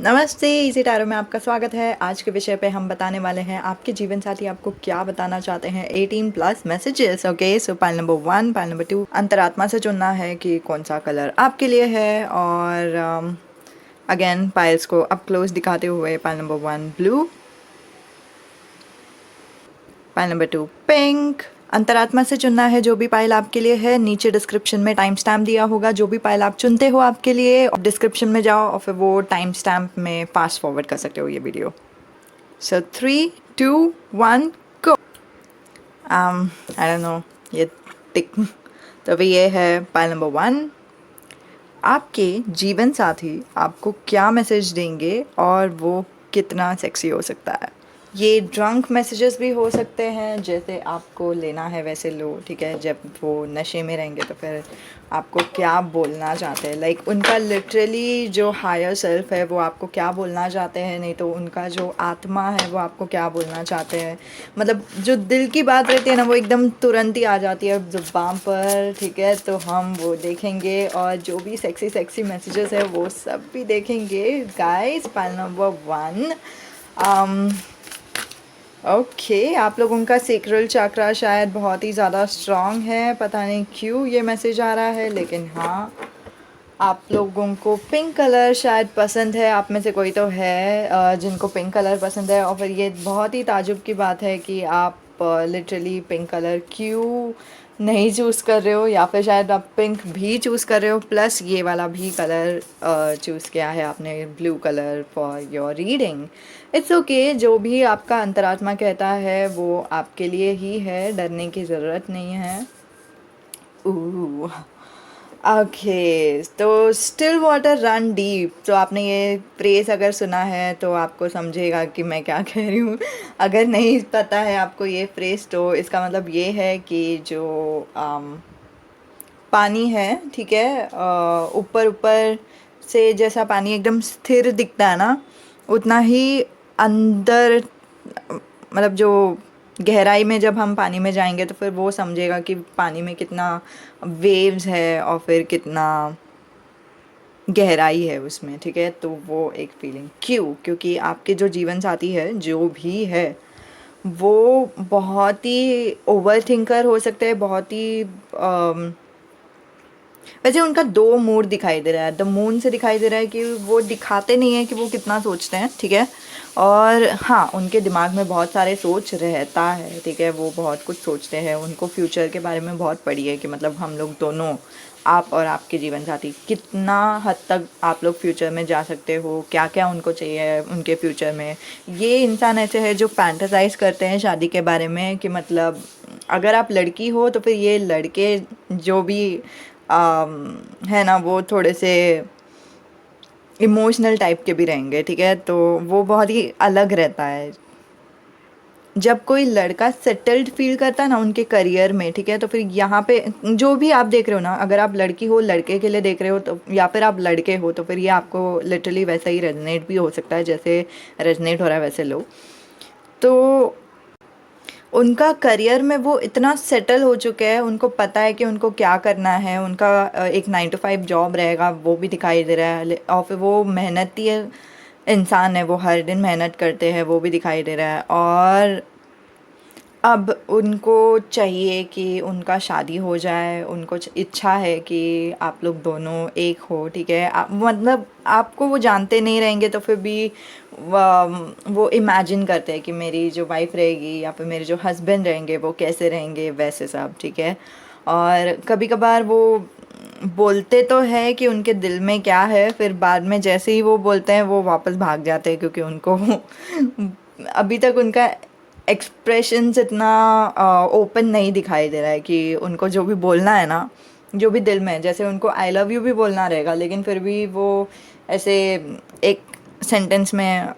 नमस्ते, easy tarot में आपका स्वागत है। आज के विषय पे हम बताने वाले हैं आपके जीवन साथी आपको क्या बताना चाहते हैं। 18 प्लस मैसेजेस। ओके, सो पाइल नंबर 1, पाइल नंबर 2, अंतरात्मा से चुनना है कि कौन सा कलर आपके लिए है। और अगेन पाइल्स को अप क्लोज दिखाते हुए, pile number 1 blue, pile number 2 pink. अंतरात्मा से चुनना है जो भी पाइल आपके लिए है। नीचे डिस्क्रिप्शन में टाइम स्टैम्प दिया होगा, जो भी पाइल आप चुनते हो आपके लिए, और डिस्क्रिप्शन में जाओ और फिर वो टाइम स्टैम्प में फास्ट फॉरवर्ड कर सकते हो ये video. So 3, 2, 1, go. I don't know, ये टिक। तो अभी ये है पाइल नंबर 1। आपके जीवन साथी आपको क्या मैसेज देंगे और वो कितना सेक्सी हो सकता है। ये ड्रंक मैसेजेस भी हो सकते हैं, जैसे आपको लेना है वैसे लो, ठीक है। जब वो नशे में रहेंगे तो फिर आपको क्या बोलना चाहते हैं, लाइक उनका लिटरली जो हायर सेल्फ है वो आपको क्या बोलना चाहते हैं, नहीं तो उनका जो आत्मा है वो आपको क्या बोलना चाहते हैं। मतलब जो दिल की बात रहती है ना, वो एकदम तुरंत ही आ जाती है ज़ुबान पर, ठीक है। तो हम वो देखेंगे और जो भी सेक्सी सेक्सी मैसेजेस है वो सब भी देखेंगे गाइस। Pile number 1। ओके, आप लोगों का सेक्रल चक्रा शायद बहुत ही ज़्यादा स्ट्रॉन्ग है, पता नहीं क्यों ये मैसेज आ रहा है, लेकिन हाँ, आप लोगों को पिंक कलर शायद पसंद है। आप में से कोई तो है जिनको पिंक कलर पसंद है, और फिर ये बहुत ही ताजुब की बात है कि आप लिटरली पिंक कलर क्यों नहीं चूज़ कर रहे हो, या फिर शायद आप पिंक भी चूज़ कर रहे हो प्लस ये वाला भी कलर चूज़ किया है आपने, blue colour for your reading. It's okay, जो भी आपका अंतरात्मा कहता है वो आपके लिए ही है, डरने की ज़रूरत नहीं है। ओके, तो स्टिल वाटर रन डीप। तो आपने ये फ्रेज अगर सुना है तो आपको समझेगा कि मैं क्या कह रही हूँ। अगर नहीं पता है आपको ये फ्रेज, तो इसका मतलब ये है कि जो पानी है, ठीक है, ऊपर ऊपर से जैसा पानी एकदम स्थिर दिखता है ना, उतना ही अंदर, मतलब जो गहराई में जब हम पानी में जाएंगे तो फिर वो समझेगा कि पानी में कितना वेव्स है और फिर कितना गहराई है उसमें, ठीक है। तो वो एक फीलिंग क्योंकि आपके जो जीवन साथी है जो भी है वो बहुत ही ओवर थिंकर हो सकते हैं, बहुत ही वैसे उनका दो मूड दिखाई दे रहा है। द मून से दिखाई दे रहा है कि वो दिखाते नहीं है कि वो कितना सोचते हैं, ठीक है। और हाँ, उनके दिमाग में बहुत सारे सोच रहता है, ठीक है। वो बहुत कुछ सोचते हैं, उनको फ्यूचर के बारे में बहुत पड़ी है कि मतलब हम लोग दोनों, आप और आपके जीवन साथी, कितना हद तक आप लोग फ्यूचर में जा सकते हो, क्या क्या उनको चाहिए उनके फ्यूचर में। ये इंसान ऐसे है जो फैंटेसाइज करते हैं शादी के बारे में कि मतलब अगर आप लड़की हो तो फिर ये लड़के जो भी है ना, वो थोड़े से इमोशनल टाइप के भी रहेंगे, ठीक है। तो वो बहुत ही अलग रहता है। जब कोई लड़का सेटल्ड फील करता है ना उनके करियर में, ठीक है, तो फिर यहाँ पे जो भी आप देख रहे हो ना, अगर आप लड़की हो लड़के के लिए देख रहे हो तो, या फिर आप लड़के हो तो फिर ये आपको लिटरली वैसा ही रेजनेट भी हो सकता है जैसे रेजनेट हो रहा है वैसे लो। तो उनका करियर में वो इतना सेटल हो चुके हैं, उनको पता है कि उनको क्या करना है। उनका एक 9 to 5 जॉब रहेगा, वो भी दिखाई दे रहा है, और फिर वो मेहनती इंसान है, वो हर दिन मेहनत करते हैं, वो भी दिखाई दे रहा है। और अब उनको चाहिए कि उनका शादी हो जाए, उनको इच्छा है कि आप लोग दोनों एक हो, ठीक है। मतलब आपको वो जानते नहीं रहेंगे तो फिर भी वो इमेजिन करते हैं कि मेरी जो वाइफ रहेगी या फिर मेरे जो हस्बैंड रहेंगे वो कैसे रहेंगे, वैसे सब, ठीक है। और कभी कभार वो बोलते तो है कि उनके दिल में क्या है, फिर बाद में जैसे ही वो बोलते हैं वो वापस भाग जाते हैं, क्योंकि उनको अभी तक उनका एक्सप्रेशंस इतना ओपन नहीं दिखाई दे रहा है कि उनको जो भी बोलना है ना, जो भी दिल में है, जैसे उनको आई लव यू भी बोलना रहेगा लेकिन फिर भी वो ऐसे एक सेंटेंस में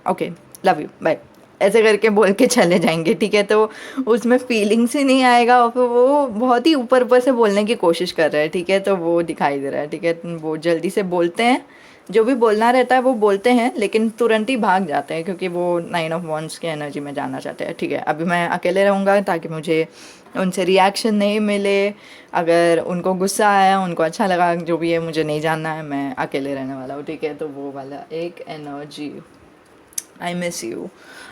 ओके, लव यू, बाय, ऐसे करके बोल के चले जाएंगे, ठीक है। तो उसमें फीलिंग्स ही नहीं आएगा और फिर वो बहुत ही ऊपर ऊपर से बोलने की कोशिश कर रहे हैं, ठीक है। तो वो दिखाई दे रहा है, ठीक है। वो जल्दी से बोलते हैं जो भी बोलना रहता है वो बोलते हैं, लेकिन तुरंत ही भाग जाते हैं क्योंकि वो 9 ऑफ वॉन्ड्स की एनर्जी में जाना चाहते हैं। ठीक है, अभी मैं अकेले रहूँगा ताकि मुझे उनसे रिएक्शन नहीं मिले। अगर उनको गुस्सा आया, उनको अच्छा लगा, जो भी है मुझे नहीं जानना है, मैं अकेले रहने वाला हूँ। ठीक है, तो वो वाला एक एनर्जी। I miss you.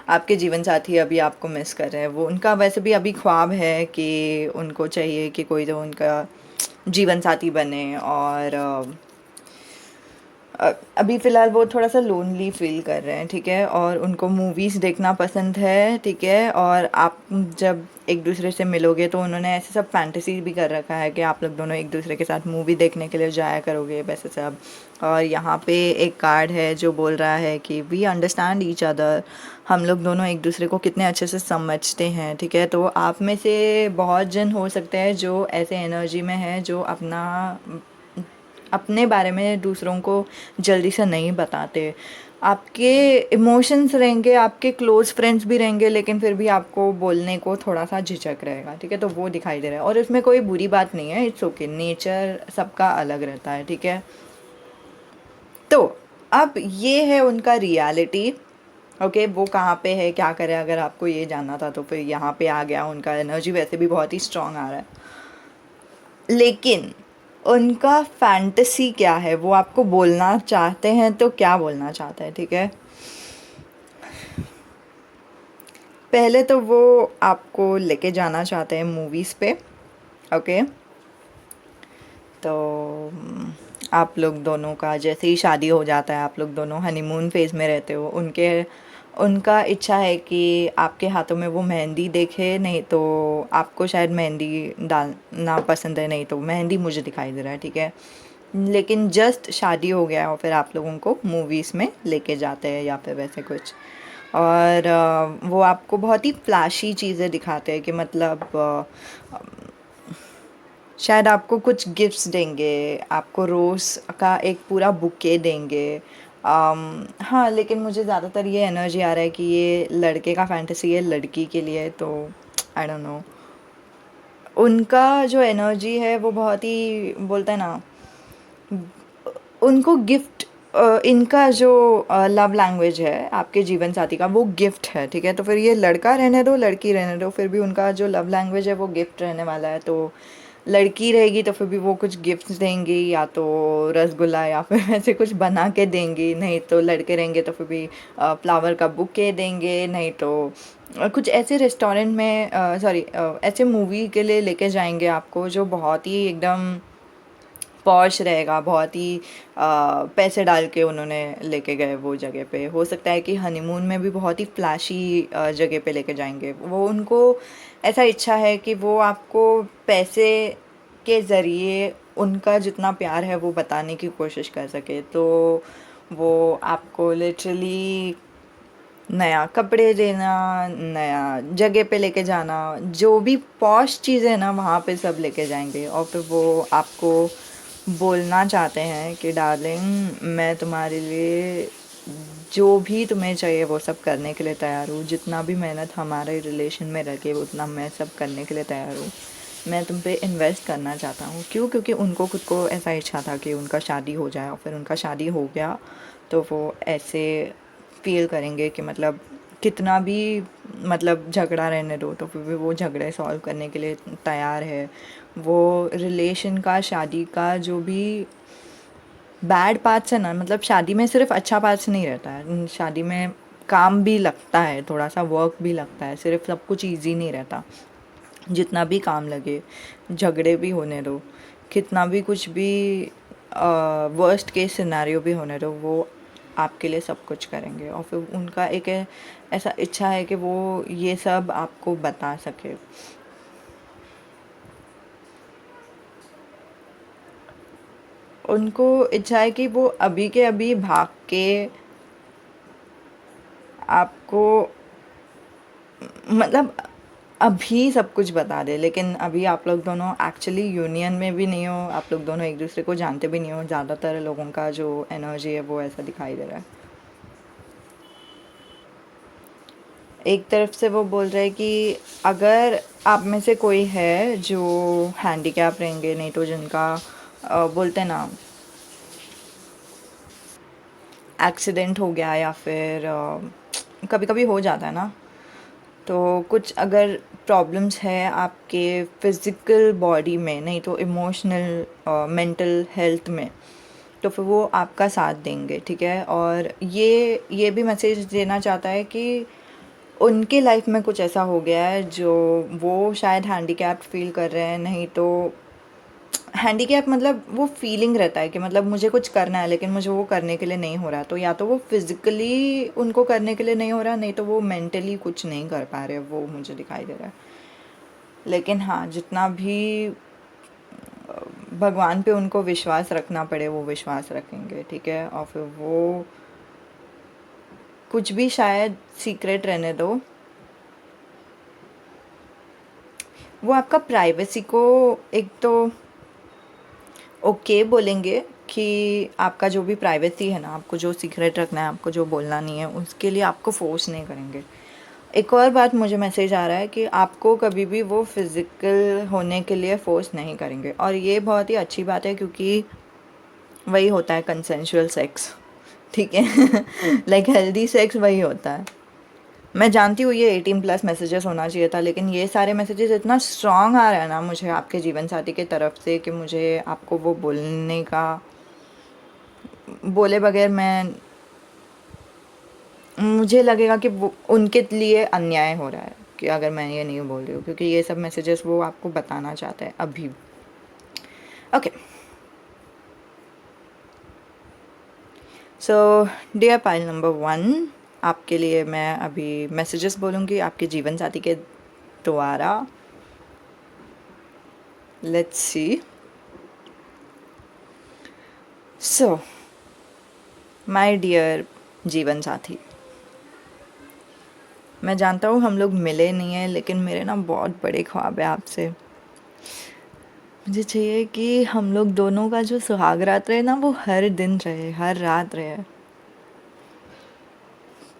आपके जीवन साथी अभी आपको मिस कर रहे हैं। वो उनका वैसे भी अभी ख्वाब है कि उनको चाहिए कि कोई तो उनका जीवन साथी बने, और अभी फ़िलहाल वो थोड़ा सा लोनली फील कर रहे हैं। ठीक है, और उनको मूवीज़ देखना पसंद है। ठीक है, और आप जब एक दूसरे से मिलोगे तो उन्होंने ऐसे सब फैंटेसी भी कर रखा है कि आप लोग दोनों एक दूसरे के साथ मूवी देखने के लिए जाया करोगे, वैसे सब। और यहाँ पे एक कार्ड है जो बोल रहा है कि वी अंडरस्टैंड ईच अदर, हम लोग दोनों एक दूसरे को कितने अच्छे से समझते हैं। ठीक है, तो आप में से बहुत जन हो सकते हैं जो ऐसे एनर्जी में है, जो अपने बारे में दूसरों को जल्दी से नहीं बताते। आपके इमोशंस रहेंगे, आपके क्लोज़ फ्रेंड्स भी रहेंगे, लेकिन फिर भी आपको बोलने को थोड़ा सा झिझक रहेगा। ठीक है, तो वो दिखाई दे रहा है, और इसमें कोई बुरी बात नहीं है। इट्स ओके, नेचर सबका अलग रहता है। ठीक है, तो अब ये है उनका रियलिटी। ओके, वो कहाँ पे है, क्या करे, अगर आपको ये जानना था तो फिर यहाँ पे आ गया। उनका एनर्जी वैसे भी बहुत ही स्ट्रांग आ रहा है, लेकिन उनका फैंटेसी क्या है, वो आपको बोलना चाहते हैं तो क्या बोलना चाहते हैं। ठीक है, पहले तो वो आपको लेके जाना चाहते हैं मूवीज़ पे। ओके, तो आप लोग दोनों का जैसे ही शादी हो जाता है, आप लोग दोनों हनीमून फेज़ में रहते हो। उनका इच्छा है कि आपके हाथों में वो मेहंदी देखे, नहीं तो आपको शायद मेहंदी डालना पसंद है, नहीं तो मेहंदी मुझे दिखाई दे रहा है। ठीक है, लेकिन जस्ट शादी हो गया और फिर आप लोगों को मूवीज़ में लेके जाते हैं या फिर वैसे कुछ। और वो आपको बहुत ही फ्लैशी चीज़ें दिखाते हैं कि मतलब शायद आपको कुछ गिफ्ट्स देंगे, आपको रोज़ का एक पूरा बुके देंगे। हाँ, लेकिन मुझे ज़्यादातर ये एनर्जी आ रहा है कि ये लड़के का फैंटेसी है, लड़की के लिए तो आई डोंट नो। उनका जो एनर्जी है वो बहुत ही बोलते हैं ना, उनको गिफ्ट, इनका जो लव लैंग्वेज है आपके जीवन साथी का, वो गिफ्ट है। ठीक है, तो फिर ये लड़का रहने दो, लड़की रहने दो, फिर भी उनका जो लव लैंग्वेज है वो गिफ्ट रहने वाला है। तो लड़की रहेगी तो फिर भी वो कुछ गिफ्ट्स देंगी, या तो रसगुल्ला या फिर ऐसे कुछ बना के देंगी। नहीं तो लड़के रहेंगे तो फिर भी फ्लावर का बुके देंगे, नहीं तो कुछ ऐसे रेस्टोरेंट में सॉरी ऐसे मूवी के लिए लेके जाएंगे आपको जो बहुत ही एकदम पॉश रहेगा, बहुत ही पैसे डाल के उन्होंने लेके गए वो जगह पे। हो सकता है कि हनीमून में भी बहुत ही फ्लैशी जगह पे लेके जाएंगे। वो उनको ऐसा इच्छा है कि वो आपको पैसे के ज़रिए उनका जितना प्यार है वो बताने की कोशिश कर सके। तो वो आपको लिटरली नया कपड़े देना, नया जगह पे लेके जाना, जो भी पॉश चीज़ें हैं ना वहाँ पे सब लेके जाएंगे। और फिर वो आपको बोलना चाहते हैं कि डार्लिंग, मैं तुम्हारे लिए जो भी तुम्हें चाहिए वो सब करने के लिए तैयार हूँ। जितना भी मेहनत हमारे रिलेशन में लगे उतना मैं सब करने के लिए तैयार हूँ। मैं तुम पे इन्वेस्ट करना चाहता हूँ। क्यों? क्योंकि उनको खुद को ऐसा इच्छा था कि उनका शादी हो जाए, और फिर उनका शादी हो गया तो वो ऐसे फ़ील करेंगे कि मतलब कितना भी मतलब झगड़ा रहने दो तो फिर भी वो झगड़े सॉल्व करने के लिए तैयार है। वो रिलेशन का, शादी का जो भी बैड पार्ट्स है ना, मतलब शादी में सिर्फ अच्छा पार्ट्स नहीं रहता है, शादी में काम भी लगता है, थोड़ा सा वर्क भी लगता है, सिर्फ सब कुछ ईजी नहीं रहता। जितना भी काम लगे, झगड़े भी होने दो, कितना भी कुछ भी वर्स्ट केस सिनेरियो भी होने दो, वो आपके लिए सब कुछ करेंगे। और फिर उनका एक ऐसा इच्छा है कि वो ये सब आपको बता सके। उनको इच्छा है कि वो अभी के अभी भाग के आपको मतलब अभी सब कुछ बता दे, लेकिन अभी आप लोग दोनों एक्चुअली यूनियन में भी नहीं हो, आप लोग दोनों एक दूसरे को जानते भी नहीं हो। ज़्यादातर लोगों का जो एनर्जी है वो ऐसा दिखाई दे रहा है। एक तरफ से वो बोल रहे हैं कि अगर आप में से कोई है जो हैंडीकैप रहेंगे, नहीं तो जिनका बोलते हैं ना एक्सीडेंट हो गया या फिर कभी कभी हो जाता है ना, तो कुछ अगर प्रॉब्लम्स है आपके फिज़िकल बॉडी में, नहीं तो इमोशनल मेंटल हेल्थ में, तो फिर वो आपका साथ देंगे, ठीक है। और ये भी मैसेज देना चाहता है कि उनके लाइफ में कुछ ऐसा हो गया है जो वो शायद हैंडीकैप्ड फील कर रहे हैं, नहीं तो हैंडीकैप मतलब वो फीलिंग रहता है कि मतलब मुझे कुछ करना है लेकिन मुझे वो करने के लिए नहीं हो रहा, तो या तो वो फिज़िकली उनको करने के लिए नहीं हो रहा, नहीं तो वो मेंटली कुछ नहीं कर पा रहे, वो मुझे दिखाई दे रहा है। लेकिन हाँ, जितना भी भगवान पे उनको विश्वास रखना पड़े वो विश्वास रखेंगे, ठीक है। और फिर वो कुछ भी शायद सीक्रेट रहने दो, वो आपका प्राइवेसी को एक तो ओके बोलेंगे कि आपका जो भी प्राइवेसी है ना, आपको जो सीक्रेट रखना है, आपको जो बोलना नहीं है, उसके लिए आपको फोर्स नहीं करेंगे। एक और बात मुझे मैसेज आ रहा है कि आपको कभी भी वो फिज़िकल होने के लिए फ़ोर्स नहीं करेंगे, और ये बहुत ही अच्छी बात है क्योंकि वही होता है कंसेंशुअल सेक्स, ठीक है। लाइक हेल्दी सेक्स वही होता है। मैं जानती हूँ ये 18+ मैसेजेस होना चाहिए था, लेकिन ये सारे मैसेजेस इतना स्ट्रॉन्ग आ रहा है ना मुझे आपके जीवन साथी की तरफ से कि मुझे आपको वो बोलने का, बोले बगैर मैं, मुझे लगेगा कि वो उनके लिए अन्याय हो रहा है कि अगर मैं ये नहीं बोल रही हूँ, क्योंकि ये सब मैसेजेस वो आपको बताना चाहता है अभी। Okay, so dear pile number 1, आपके लिए मैं अभी मैसेजेस बोलूँगी आपके जीवन साथी के द्वारा। Let's see. So my dear जीवन साथी, मैं जानता हूँ हम लोग मिले नहीं हैं, लेकिन मेरे ना बहुत बड़े ख्वाब है आपसे। मुझे चाहिए कि हम लोग दोनों का जो सुहाग रात रहे ना, वो हर दिन रहे, हर रात रहे।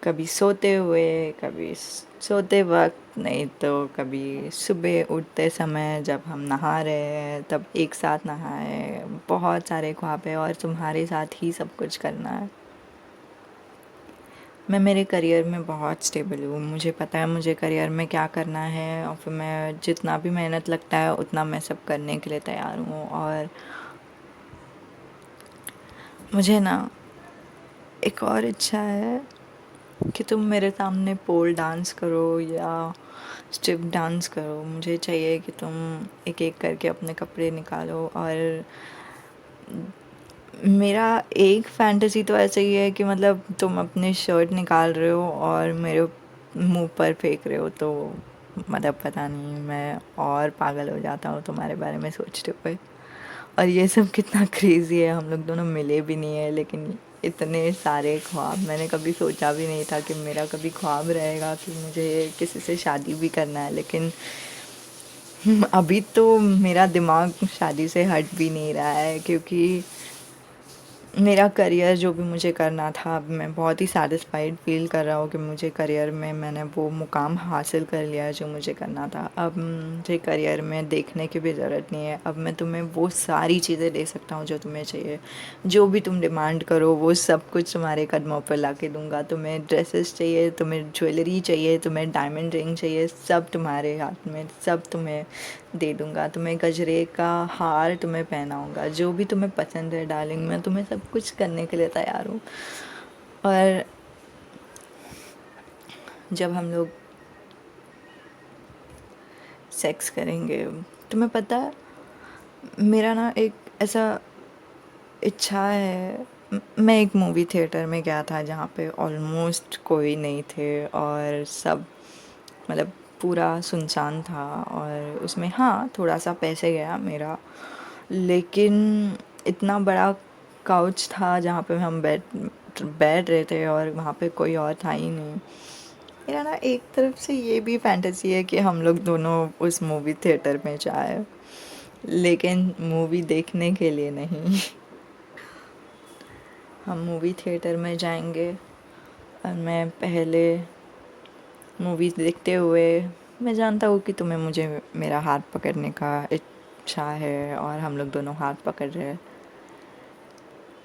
कभी सोते हुए, कभी सोते वक्त, नहीं तो कभी सुबह उठते समय जब हम नहा रहे हैं तब एक साथ नहाए। बहुत सारे ख्वाब है और तुम्हारे साथ ही सब कुछ करना है। मैं मेरे करियर में बहुत स्टेबल हूँ, मुझे पता है मुझे करियर में क्या करना है, और फिर मैं जितना भी मेहनत लगता है उतना मैं सब करने के लिए तैयार हूँ। और मुझे ना एक और इच्छा है कि तुम मेरे सामने पोल डांस करो या स्ट्रिप डांस करो। मुझे चाहिए कि तुम एक एक करके अपने कपड़े निकालो, और मेरा एक फैंटेसी तो ऐसा ही है कि मतलब तुम अपनी शर्ट निकाल रहे हो और मेरे मुंह पर फेंक रहे हो, तो मतलब पता नहीं, मैं और पागल हो जाता हूँ तुम्हारे बारे में सोचते हुए। और ये सब कितना क्रेज़ी है, हम लोग दोनों मिले भी नहीं है, लेकिन इतने सारे ख्वाब, मैंने कभी सोचा भी नहीं था कि मेरा कभी ख्वाब रहेगा कि मुझे किसी से शादी भी करना है। लेकिन अभी तो मेरा दिमाग शादी से हट भी नहीं रहा है, क्योंकि मेरा करियर जो भी मुझे करना था, अब मैं बहुत ही सैटिस्फाइड फ़ील कर रहा हूँ कि मुझे करियर में मैंने वो मुकाम हासिल कर लिया है जो मुझे करना था। अब मुझे करियर में देखने की भी ज़रूरत नहीं है। अब मैं तुम्हें वो सारी चीज़ें दे सकता हूँ जो तुम्हें चाहिए। जो भी तुम डिमांड करो वो सब कुछ तुम्हारे कदमों पर ला के दूँगा। तुम्हें ड्रेसेस चाहिए, तुम्हें ज्वेलरी चाहिए, तुम्हें डायमंड रिंग चाहिए, सब तुम्हारे हाथ में, सब तुम्हें दे दूँगा। तुम्हें गजरे का हार तुम्हें पहनाऊँगा, जो भी तुम्हें पसंद है डार्लिंग, मैं तुम्हें सब कुछ करने के लिए तैयार हूँ। और जब हम लोग सेक्स करेंगे, तुम्हें पता है मेरा ना एक ऐसा इच्छा है। मैं एक मूवी थिएटर में गया था जहाँ पे ऑलमोस्ट कोई नहीं थे, और सब मतलब पूरा सुनसान था, और उसमें हाँ थोड़ा सा पैसे गया मेरा, लेकिन इतना बड़ा काउच था जहाँ पे हम बैठ रहे थे, और वहाँ पे कोई और था ही नहीं। मेरा ना एक तरफ से ये भी फैंटेसी है कि हम लोग दोनों उस मूवी थिएटर में जाए, लेकिन मूवी देखने के लिए नहीं। हम मूवी थिएटर में जाएंगे, और मैं पहले मूवी देखते हुए, मैं जानता हूँ कि तुम्हें मुझे मेरा हाथ पकड़ने का इच्छा है, और हम लोग दोनों हाथ पकड़ रहे हैं।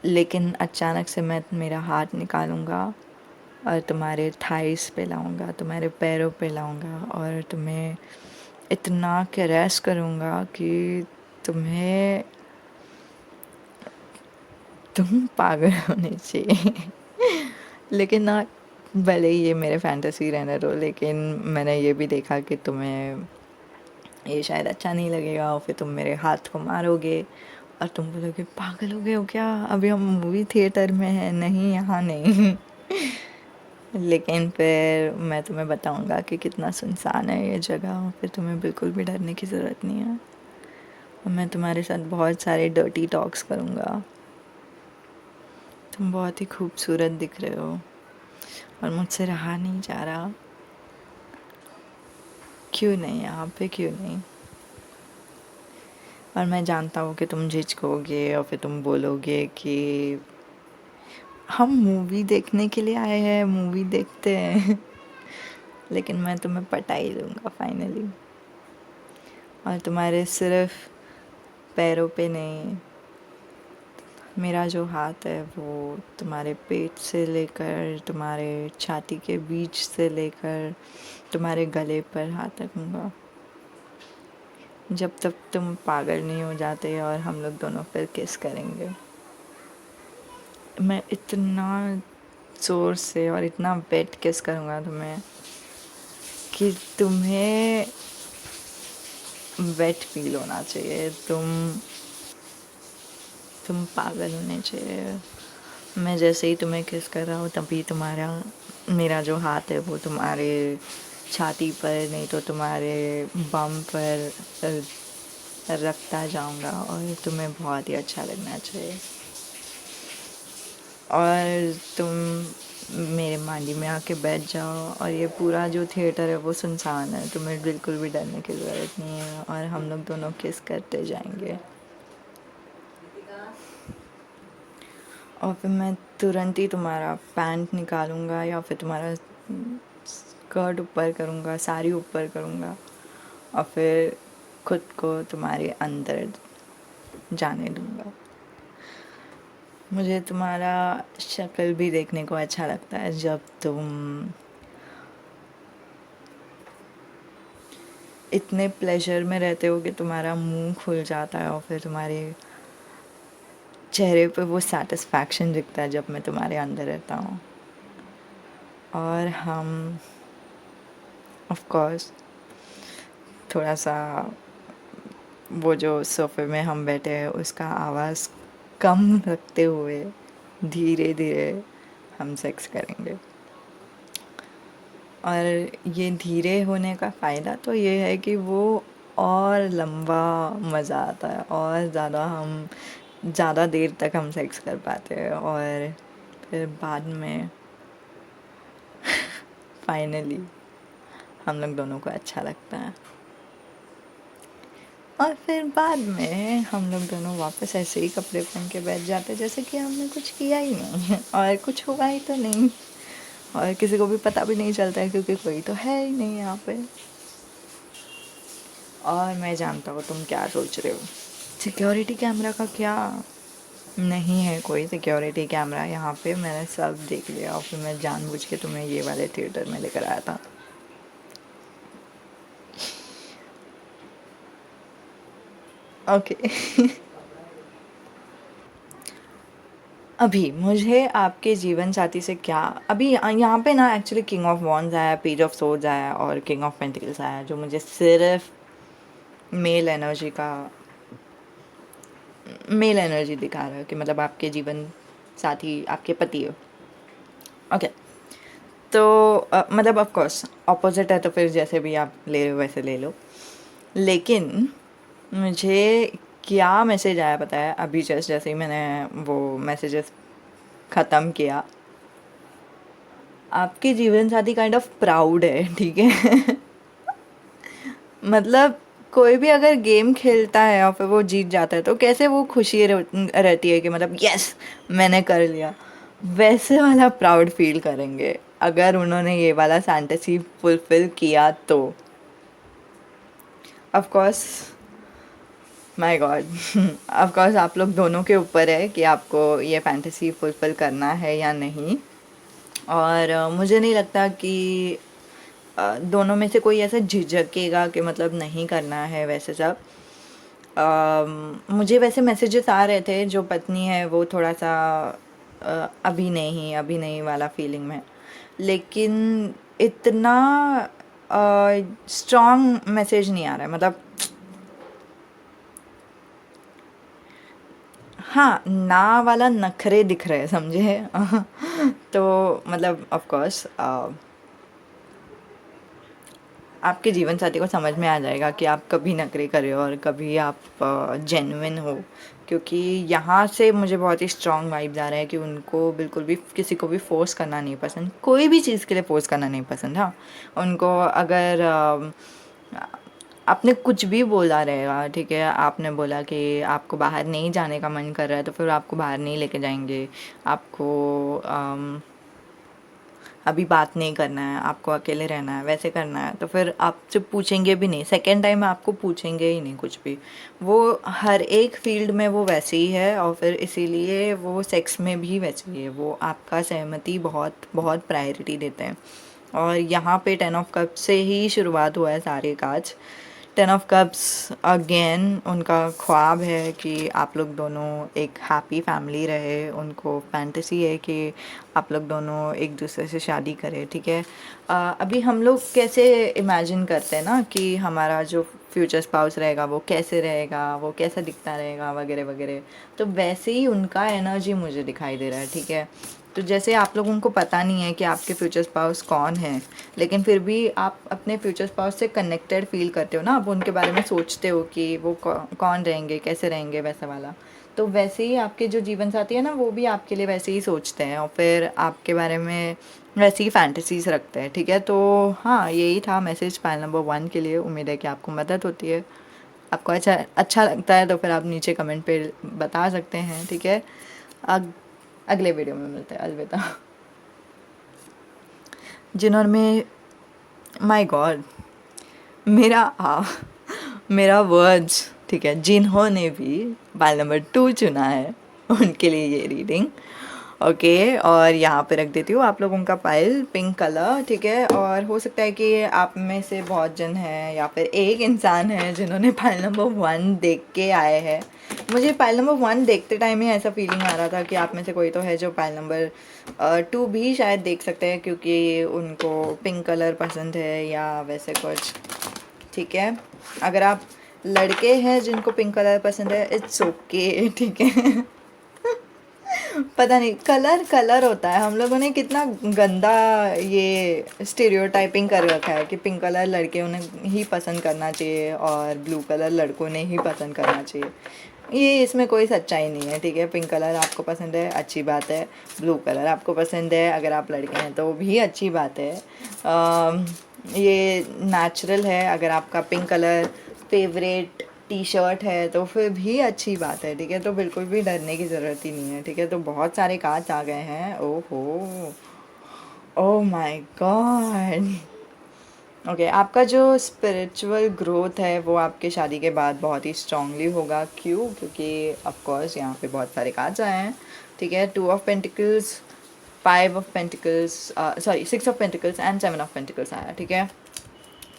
लेकिन अचानक से मैं मेरा हाथ निकालूँगा और तुम्हारे थाइस पे लाऊंगा, तुम्हारे पैरों पे लाऊंगा और तुम्हें इतना कैरेस करूँगा कि तुम्हें तुम पागल होने चाहिए। लेकिन ना, भले ही ये मेरे फैंटेसी रहने दो, लेकिन मैंने ये भी देखा कि तुम्हें ये शायद अच्छा नहीं लगेगा और फिर तुम मेरे हाथ को मारोगे और तुम बोलोगे पागल हो गए हो क्या, अभी हम मूवी थिएटर में हैं, नहीं यहाँ नहीं। लेकिन फिर मैं तुम्हें बताऊंगा कि कितना सुनसान है ये जगह और फिर तुम्हें बिल्कुल भी डरने की ज़रूरत नहीं है। और मैं तुम्हारे साथ बहुत सारे डर्टी टॉक्स करूँगा। तुम बहुत ही खूबसूरत दिख रहे हो और मुझसे रहा नहीं जा रहा। क्यों नहीं, यहाँ पे क्यों नहीं। और मैं जानता हूँ कि तुम झिझकोगे और फिर तुम बोलोगे कि हम मूवी देखने के लिए आए हैं, मूवी देखते हैं। लेकिन मैं तुम्हें पटा ही लूँगा फाइनली। और तुम्हारे सिर्फ पैरों पे नहीं, मेरा जो हाथ है वो तुम्हारे पेट से लेकर तुम्हारे छाती के बीच से लेकर तुम्हारे गले पर हाथ रखूँगा जब तक तुम पागल नहीं हो जाते और हम लोग दोनों फिर किस करेंगे। मैं इतना ज़ोर से और इतना वेट किस करूँगा तुम्हें कि तुम्हें वेट फील होना चाहिए, तुम पागल होने चाहिए। मैं जैसे ही तुम्हें किस कर रहा हूँ तभी तुम्हारा मेरा जो हाथ है वो तुम्हारे छाती पर नहीं तो तुम्हारे बम पर रखता जाऊँगा और तुम्हें बहुत ही अच्छा लगना चाहिए। और तुम मेरे मांडी में आके बैठ जाओ और ये पूरा जो थिएटर है वो सुनसान है, तुम्हें बिल्कुल भी डरने की ज़रूरत नहीं है और हम लोग दोनों किस करते जाएंगे। और फिर मैं तुरंत ही तुम्हारा पैंट निकालूंगा या फिर तुम्हारा स्कर्ट ऊपर करूँगा, साड़ी ऊपर करूँगा और फिर खुद को तुम्हारे अंदर जाने दूँगा। मुझे तुम्हारा शक्ल भी देखने को अच्छा लगता है जब तुम इतने प्लेजर में रहते हो कि तुम्हारा मुंह खुल जाता है और फिर तुम्हारे चेहरे पे वो सेटिस्फैक्शन दिखता है जब मैं तुम्हारे अंदर रहता हूँ। और हम ऑफ कोर्स थोड़ा सा वो जो सोफ़े में हम बैठे हैं उसका आवाज़ कम रखते हुए धीरे धीरे हम सेक्स करेंगे। और ये धीरे होने का फ़ायदा तो ये है कि वो और लंबा मज़ा आता है और ज़्यादा देर तक हम सेक्स कर पाते हैं और फिर बाद में फाइनली हम लोग दोनों को अच्छा लगता है और फिर बाद में हम लोग दोनों वापस ऐसे ही कपड़े पहन के बैठ जाते जैसे कि हमने कुछ किया ही नहीं है और कुछ हुआ ही तो नहीं और किसी को भी पता भी नहीं चलता है क्योंकि कोई तो है ही नहीं यहाँ पे। और मैं जानता हूँ तुम क्या सोच रहे हो, सिक्योरिटी कैमरा का क्या। नहीं है कोई सिक्योरिटी कैमरा यहाँ पे, मैंने सब देख लिया और फिर मैं जानबूझ के तुम्हें ये वाले थिएटर में लेकर आया था। ओके। अभी मुझे आपके जीवन साथी से क्या, अभी यहाँ पे ना एक्चुअली किंग ऑफ वॉन्ड्स आया, पेज ऑफ सोर्ड्स आया और किंग ऑफ पेंटिकल्स आया जो मुझे सिर्फ मेल एनर्जी दिखा रहा है कि मतलब आपके जीवन साथी आपके पति हो। ओके, तो मतलब ऑफ कोर्स ऑपोजिट है तो फिर जैसे भी आप ले रहे हो वैसे ले लो। लेकिन मुझे क्या मैसेज आया पता है, अभी जैसे ही मैंने वो मैसेजेस ख़त्म किया, आपके जीवन साथी काइंड ऑफ प्राउड है, ठीक है। मतलब कोई भी अगर गेम खेलता है और फिर वो जीत जाता है तो कैसे वो खुशी रहती है कि मतलब यस मैंने कर लिया, वैसे वाला प्राउड फील करेंगे अगर उन्होंने ये वाला फैंटेसी फुलफिल किया तो। Of course my God. Of course आप लोग दोनों के ऊपर है कि आपको ये फैंटेसी फुलफिल करना है या नहीं। और मुझे नहीं लगता कि दोनों में से कोई ऐसा झिझकेगा कि मतलब नहीं करना है वैसे सब। मुझे वैसे मैसेजेस आ रहे थे, जो पत्नी है वो थोड़ा सा अभी नहीं वाला फीलिंग में, लेकिन इतना स्ट्रॉन्ग मैसेज नहीं आ रहा है, मतलब हाँ ना वाला नखरे दिख रहे हैं, समझे। तो मतलब ऑफ कोर्स आपके जीवन साथी को समझ में आ जाएगा कि आप कभी नखरे कर रहे हो और कभी आप जेन्युइन हो, क्योंकि यहाँ से मुझे बहुत ही स्ट्रॉन्ग वाइब्स आ रहे हैं कि उनको बिल्कुल भी किसी को भी फोर्स करना नहीं पसंद, कोई भी चीज़ के लिए फोर्स करना नहीं पसंद। हाँ, उनको अगर आपने कुछ भी बोला रहेगा, ठीक है, आपने बोला कि आपको बाहर नहीं जाने का मन कर रहा है तो फिर आपको बाहर नहीं लेके जाएंगे, आपको अभी बात नहीं करना है, आपको अकेले रहना है, वैसे करना है, तो फिर आपसे पूछेंगे भी नहीं, सेकेंड टाइम आपको पूछेंगे ही नहीं कुछ भी। वो हर एक फील्ड में वो वैसे ही है, और फिर इसीलिए वो सेक्स में भी वैसे ही है, वो आपका सहमति बहुत बहुत प्रायोरिटी देते हैं। और यहाँ पे 10 ऑफ कप से ही शुरुआत हुआ है सारे काज। 10 ऑफ कप्स अगेन उनका ख्वाब है कि आप लोग दोनों एक हैप्पी फैमिली रहे, उनको फैंटेसी है कि आप लोग दोनों एक दूसरे से शादी करें, ठीक है। अभी हम लोग कैसे इमेजिन करते हैं ना कि हमारा जो फ्यूचर स्पाउस रहेगा वो कैसे रहेगा, वो कैसा दिखता रहेगा वगैरह वगैरह, तो वैसे ही उनका एनर्जी मुझे दिखाई दे रहा है, ठीक है। तो जैसे आप लोगों को पता नहीं है कि आपके फ्यूचर स्पाउस कौन है, लेकिन फिर भी आप अपने फ्यूचर स्पाउस से कनेक्टेड फील करते हो ना, आप उनके बारे में सोचते हो कि वो कौन रहेंगे, कैसे रहेंगे, वैसा वाला। तो वैसे ही आपके जो जीवन साथी है ना, वो भी आपके लिए वैसे ही सोचते हैं और फिर आपके बारे में वैसी ही फैंटेसीज रखते हैं, ठीक है। तो हाँ, यही था मैसेज फाइल नंबर 1 के लिए। उम्मीद है कि आपको मदद होती है, आपको अच्छा अच्छा लगता है तो फिर आप नीचे कमेंट पे बता सकते हैं, ठीक है। अगले वीडियो में मिलते हैं, अलविदा। जिन्होंने, माय गॉड, मेरा मेरा वर्ड्स, ठीक है, जिन्होंने भी बाल नंबर 2 चुना है उनके लिए ये रीडिंग, ओके। और यहाँ पे रख देती हूँ आप लोगों का पाइल पिंक कलर, ठीक है। और हो सकता है कि आप में से बहुत जन हैं या फिर एक इंसान है जिन्होंने पाइल नंबर 1 देख के आए हैं। मुझे पाइल नंबर 1 देखते टाइम ही ऐसा फीलिंग आ रहा था कि आप में से कोई तो है जो पाइल नंबर 2 भी शायद देख सकते हैं, क्योंकि उनको पिंक कलर पसंद है या वैसे कुछ, ठीक है। अगर आप लड़के हैं जिनको पिंक कलर पसंद है, इट्स ओके, ठीक है। पता नहीं, कलर कलर होता है, हम लोगों ने कितना गंदा ये स्टीरियोटाइपिंग कर रखा है कि पिंक कलर लड़कियों ने ही पसंद करना चाहिए और ब्लू कलर लड़कों ने ही पसंद करना चाहिए। ये इसमें कोई सच्चाई नहीं है, ठीक है। पिंक कलर आपको पसंद है, अच्छी बात है। ब्लू कलर आपको पसंद है, अगर आप लड़के हैं तो भी अच्छी बात है। ये नेचुरल है। अगर आपका pink colour favourite T shirt है तो फिर भी अच्छी बात है, ठीक है। तो बिल्कुल भी डरने की ज़रूरत ही नहीं है, ठीक है। तो बहुत सारे कांच आ गए हैं, ओहो, ओह माय गॉड। ओके, आपका जो स्पिरिचुअल ग्रोथ है वो आपके शादी के बाद बहुत ही स्ट्रांगली होगा। क्यों? क्योंकि ऑफ कोर्स यहाँ पे बहुत सारे कार्ड्स आए हैं, ठीक है। 2 of pentacles, 5 of pentacles, sorry 6 of pentacles and 7 of pentacles आया, ठीक है।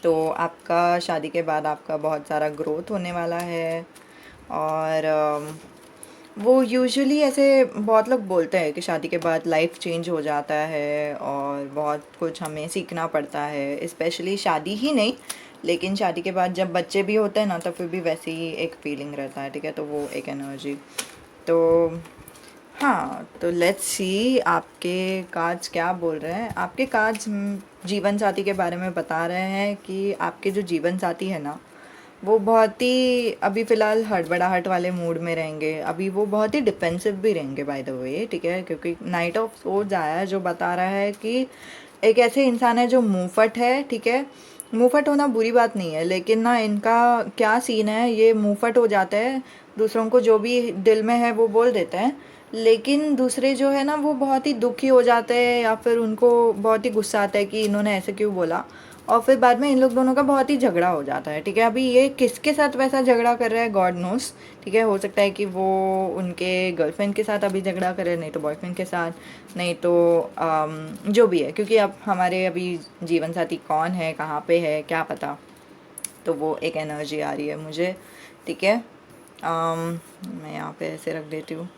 तो आपका शादी के बाद आपका बहुत सारा ग्रोथ होने वाला है। और वो यूजुअली ऐसे बहुत लोग बोलते हैं कि शादी के बाद लाइफ चेंज हो जाता है और बहुत कुछ हमें सीखना पड़ता है, स्पेशली शादी ही नहीं, लेकिन शादी के बाद जब बच्चे भी होते हैं ना तो फिर भी वैसी ही एक फीलिंग रहता है, ठीक है। तो वो एक एनर्जी, तो हाँ, तो लेट्स सी आपके कार्ड्स क्या बोल रहे हैं। आपके कार्ड्स जीवन साथी के बारे में बता रहे हैं कि आपके जो जीवन साथी है ना, वो बहुत ही अभी फ़िलहाल हड़बड़ाहट वाले मूड में रहेंगे। अभी वो बहुत ही डिफेंसिव भी रहेंगे बाय द वे, ठीक है, क्योंकि नाइट ऑफ सोर्ड्स आया है जो बता रहा है कि एक ऐसे इंसान है जो मुंहफट है, ठीक है। मुंहफट होना बुरी बात नहीं है, लेकिन ना इनका क्या सीन है, ये मुंहफट हो जाते हैं, दूसरों को जो भी दिल में है वो बोल देते हैं, लेकिन दूसरे जो है ना वो बहुत ही दुखी हो जाते हैं या फिर उनको बहुत ही गुस्सा आता है कि इन्होंने ऐसे क्यों बोला। और फिर बाद में इन लोग दोनों का बहुत ही झगड़ा हो जाता है, ठीक है। अभी ये किसके साथ वैसा झगड़ा कर रहा है गॉड नोस, ठीक है। हो सकता है कि वो उनके गर्लफ्रेंड के साथ अभी झगड़ा करे, नहीं तो बॉयफ्रेंड के साथ, नहीं तो जो भी है, क्योंकि अब हमारे अभी जीवन साथी कौन है, कहाँ पे है, क्या पता। तो वो एक एनर्जी आ रही है मुझे, ठीक है। मैं यहाँ पे ऐसे रख देती हूँ।